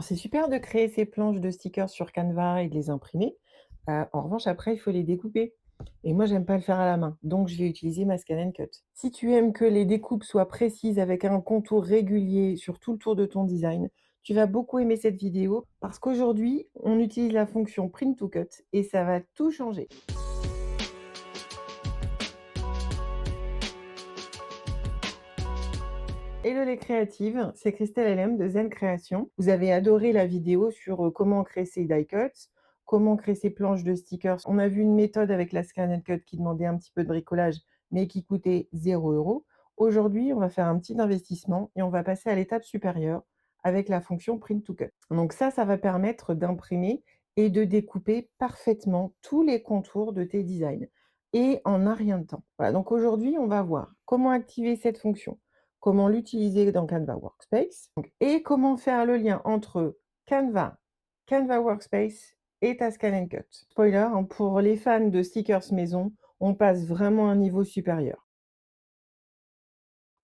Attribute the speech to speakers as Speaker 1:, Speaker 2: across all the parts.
Speaker 1: C'est super de créer ces planches de stickers sur Canva et de les imprimer. En revanche, après, il faut les découper. Et moi, j'aime pas le faire à la main, donc je vais utiliser ma Scan& Cut. Si tu aimes que les découpes soient précises avec un contour régulier sur tout le tour de ton design, tu vas beaucoup aimer cette vidéo parce qu'aujourd'hui, on utilise la fonction Print to Cut et ça va tout changer. Hello les créatives, c'est Christelle LM de Zen Création. Vous avez adoré la vidéo sur comment créer ses die cuts, comment créer ses planches de stickers. On a vu une méthode avec la Scan& Cut qui demandait un petit peu de bricolage, mais qui coûtait 0 €. Aujourd'hui, on va faire un petit investissement et on va passer à l'étape supérieure avec la fonction Print to Cut. Donc ça va permettre d'imprimer et de découper parfaitement tous les contours de tes designs et en un rien de temps. Voilà, donc aujourd'hui, on va voir comment activer cette fonction, comment l'utiliser dans Canva Workspace et comment faire le lien entre Canva, Canva Workspace et ta Scan& Cut. Spoiler, hein, pour les fans de stickers maison, on passe vraiment à un niveau supérieur.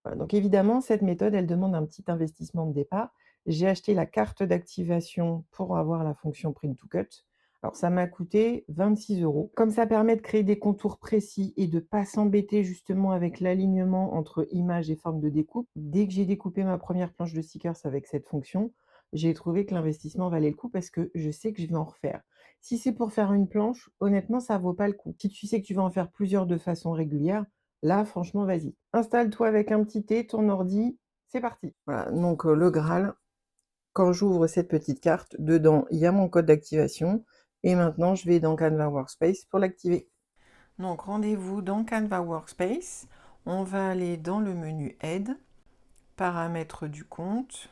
Speaker 1: Voilà, donc évidemment, cette méthode, elle demande un petit investissement de départ. J'ai acheté la carte d'activation pour avoir la fonction Print to Cut. Alors ça m'a coûté 26 €. Comme ça permet de créer des contours précis et de ne pas s'embêter justement avec l'alignement entre images et formes de découpe. Dès que j'ai découpé ma première planche de stickers avec cette fonction, j'ai trouvé que l'investissement valait le coup parce que je sais que je vais en refaire. Si c'est pour faire une planche, honnêtement, ça vaut pas le coup. Si tu sais que tu vas en faire plusieurs de façon régulière, là, franchement, vas-y. Installe-toi avec un petit thé, ton ordi, c'est parti. Voilà, donc le Graal, quand j'ouvre cette petite carte, dedans, il y a mon code d'activation et maintenant, je vais dans Canva Workspace pour l'activer. Donc, rendez-vous dans Canva Workspace. On va aller dans le menu Aide, paramètres du compte.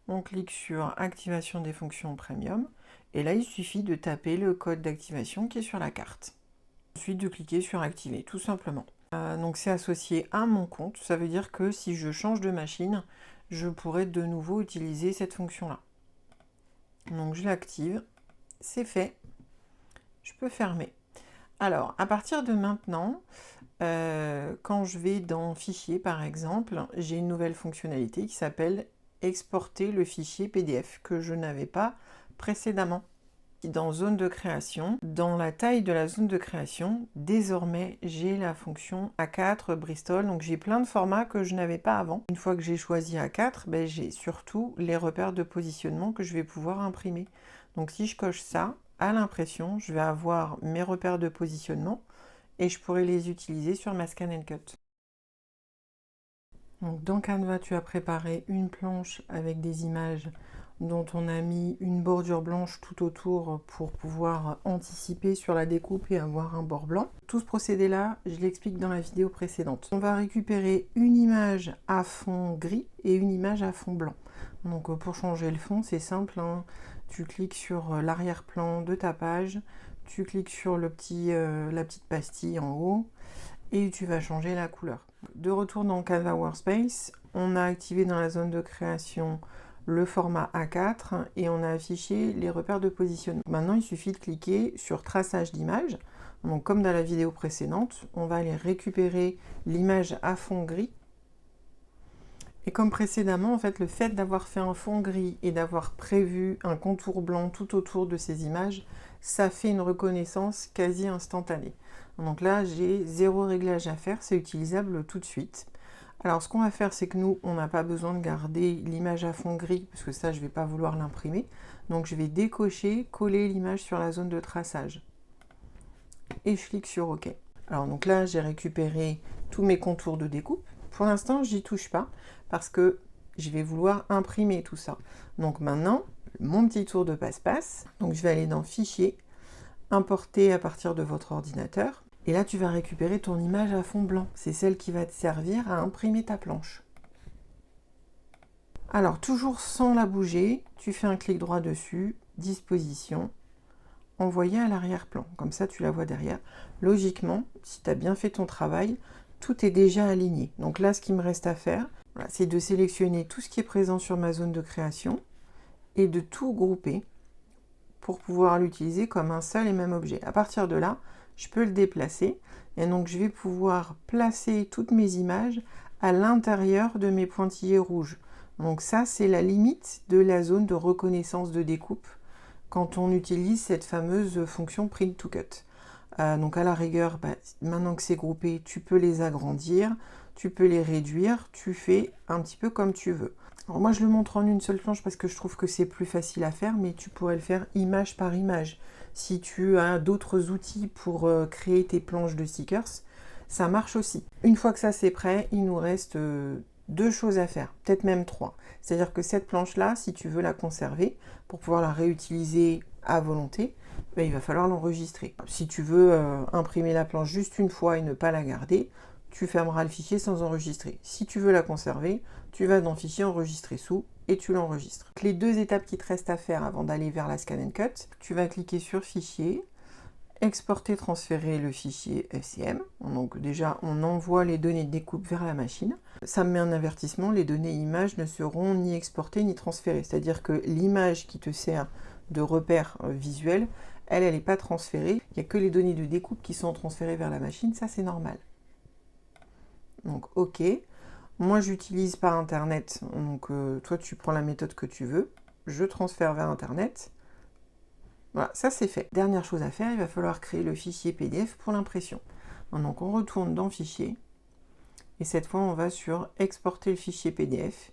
Speaker 1: On clique sur Activation des fonctions Premium et là, il suffit de taper le code d'activation qui est sur la carte. Ensuite, de cliquer sur Activer, tout simplement. Donc c'est associé à mon compte, ça veut dire que si je change de machine, je pourrais de nouveau utiliser cette fonction-là. Donc je l'active, c'est fait, je peux fermer. Alors, à partir de maintenant, quand je vais dans Fichier par exemple, j'ai une nouvelle fonctionnalité qui s'appelle Exporter le fichier PDF que je n'avais pas précédemment. Dans zone de création, dans la taille de la zone de création, désormais j'ai la fonction A4 Bristol, donc j'ai plein de formats que je n'avais pas avant. Une fois que j'ai choisi A4, ben, j'ai surtout les repères de positionnement que je vais pouvoir imprimer. Donc si je coche ça, à l'impression, je vais avoir mes repères de positionnement et je pourrai les utiliser sur ma Scan& Cut. Donc dans Canva, tu as préparé une planche avec des images dont on a mis une bordure blanche tout autour pour pouvoir anticiper sur la découpe et avoir un bord blanc. Tout ce procédé-là, je l'explique dans la vidéo précédente. On va récupérer une image à fond gris et une image à fond blanc. Donc pour changer le fond, c'est simple, hein. Tu cliques sur l'arrière-plan de ta page, tu cliques sur la petite pastille en haut, et tu vas changer la couleur. De retour dans Canva Workspace, on a activé dans la zone de création le format A4 et on a affiché les repères de positionnement. Maintenant, il suffit de cliquer sur traçage d'image. Donc, comme dans la vidéo précédente, on va aller récupérer l'image à fond gris. Et comme précédemment, en fait, le fait d'avoir fait un fond gris et d'avoir prévu un contour blanc tout autour de ces images, ça fait une reconnaissance quasi instantanée. Donc là, j'ai 0 réglage à faire, c'est utilisable tout de suite. Alors, ce qu'on va faire, c'est que nous, on n'a pas besoin de garder l'image à fond gris, parce que ça, je ne vais pas vouloir l'imprimer. Donc, je vais décocher, coller l'image sur la zone de traçage. Et je clique sur OK. Alors, donc là, j'ai récupéré tous mes contours de découpe. Pour l'instant, j'y touche pas, parce que je vais vouloir imprimer tout ça. Donc maintenant, mon petit tour de passe-passe. Donc, je vais aller dans Fichier, Importer à partir de votre ordinateur. Et là, tu vas récupérer ton image à fond blanc. C'est celle qui va te servir à imprimer ta planche. Alors, toujours sans la bouger, tu fais un clic droit dessus, Disposition, Envoyer à l'arrière-plan. Comme ça, tu la vois derrière. Logiquement, si tu as bien fait ton travail, tout est déjà aligné. Donc là, ce qui me reste à faire, voilà, c'est de sélectionner tout ce qui est présent sur ma zone de création et de tout grouper pour pouvoir l'utiliser comme un seul et même objet. À partir de là, je peux le déplacer et donc je vais pouvoir placer toutes mes images à l'intérieur de mes pointillés rouges. Donc ça, c'est la limite de la zone de reconnaissance de découpe quand on utilise cette fameuse fonction Print to Cut. Donc à la rigueur, maintenant que c'est groupé, tu peux les agrandir, tu peux les réduire, tu fais un petit peu comme tu veux. Alors moi je le montre en une seule planche parce que je trouve que c'est plus facile à faire, mais tu pourrais le faire image par image. Si tu as d'autres outils pour créer tes planches de stickers, ça marche aussi. Une fois que ça c'est prêt, il nous reste deux choses à faire, peut-être même trois. C'est-à-dire que cette planche-là, si tu veux la conserver, pour pouvoir la réutiliser à volonté, il va falloir l'enregistrer. Si tu veux imprimer la planche juste une fois et ne pas la garder, tu fermeras le fichier sans enregistrer. Si tu veux la conserver, tu vas dans Fichier, Enregistrer sous, et tu l'enregistres. Les deux étapes qui te restent à faire avant d'aller vers la Scan and Cut, tu vas cliquer sur Fichier, exporter, transférer le fichier SCM. Donc déjà, on envoie les données de découpe vers la machine. Ça me met un avertissement, les données images ne seront ni exportées ni transférées. C'est-à-dire que l'image qui te sert de repère visuel, elle n'est pas transférée. Il n'y a que les données de découpe qui sont transférées vers la machine, ça c'est normal. Donc OK. Moi j'utilise par Internet, donc toi tu prends la méthode que tu veux. Je transfère vers Internet. Voilà, ça c'est fait. Dernière chose à faire, il va falloir créer le fichier PDF pour l'impression. Donc on retourne dans Fichier, et cette fois on va sur Exporter le fichier PDF,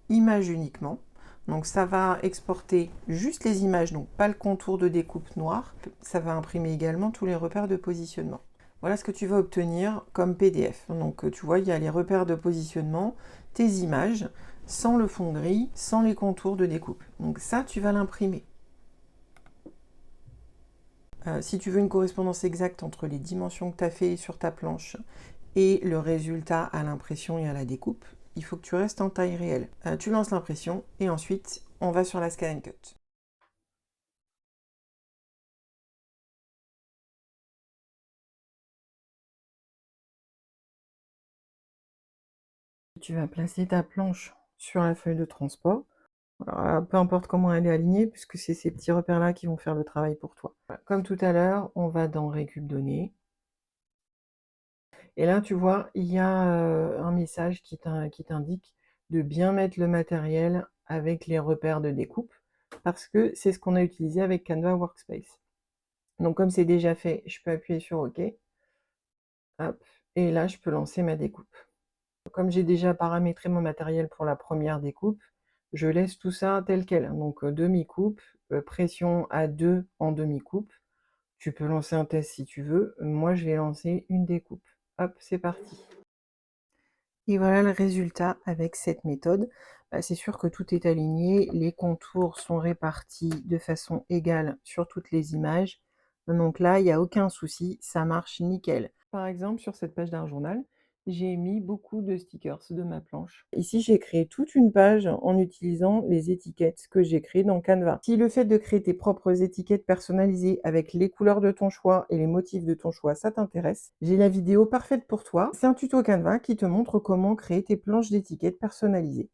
Speaker 1: Images uniquement. Donc ça va exporter juste les images, donc pas le contour de découpe noir. Ça va imprimer également tous les repères de positionnement. Voilà ce que tu vas obtenir comme PDF. Donc tu vois, il y a les repères de positionnement, tes images, sans le fond gris, sans les contours de découpe. Donc ça, tu vas l'imprimer. Si tu veux une correspondance exacte entre les dimensions que tu as fait sur ta planche et le résultat à l'impression et à la découpe, il faut que tu restes en taille réelle. Tu lances l'impression et ensuite on va sur la Scan and Cut. Tu vas placer ta planche sur la feuille de transport. Alors, peu importe comment elle est alignée, puisque c'est ces petits repères-là qui vont faire le travail pour toi. Voilà. Comme tout à l'heure, on va dans Récup données. Et là, tu vois, il y a un message qui t'indique de bien mettre le matériel avec les repères de découpe, parce que c'est ce qu'on a utilisé avec Canva Workspace. Donc comme c'est déjà fait, je peux appuyer sur OK. Hop, et là, je peux lancer ma découpe. Comme j'ai déjà paramétré mon matériel pour la première découpe, je laisse tout ça tel quel. Donc demi-coupe, pression à 2 en demi-coupe. Tu peux lancer un test si tu veux. Moi, je vais lancer une découpe. Hop, c'est parti. Et voilà le résultat avec cette méthode. C'est sûr que tout est aligné, les contours sont répartis de façon égale sur toutes les images. Donc là, il n'y a aucun souci, ça marche nickel. Par exemple, sur cette page d'un journal, j'ai mis beaucoup de stickers de ma planche. Ici, j'ai créé toute une page en utilisant les étiquettes que j'ai créées dans Canva. Si le fait de créer tes propres étiquettes personnalisées avec les couleurs de ton choix et les motifs de ton choix, ça t'intéresse, j'ai la vidéo parfaite pour toi. C'est un tuto Canva qui te montre comment créer tes planches d'étiquettes personnalisées.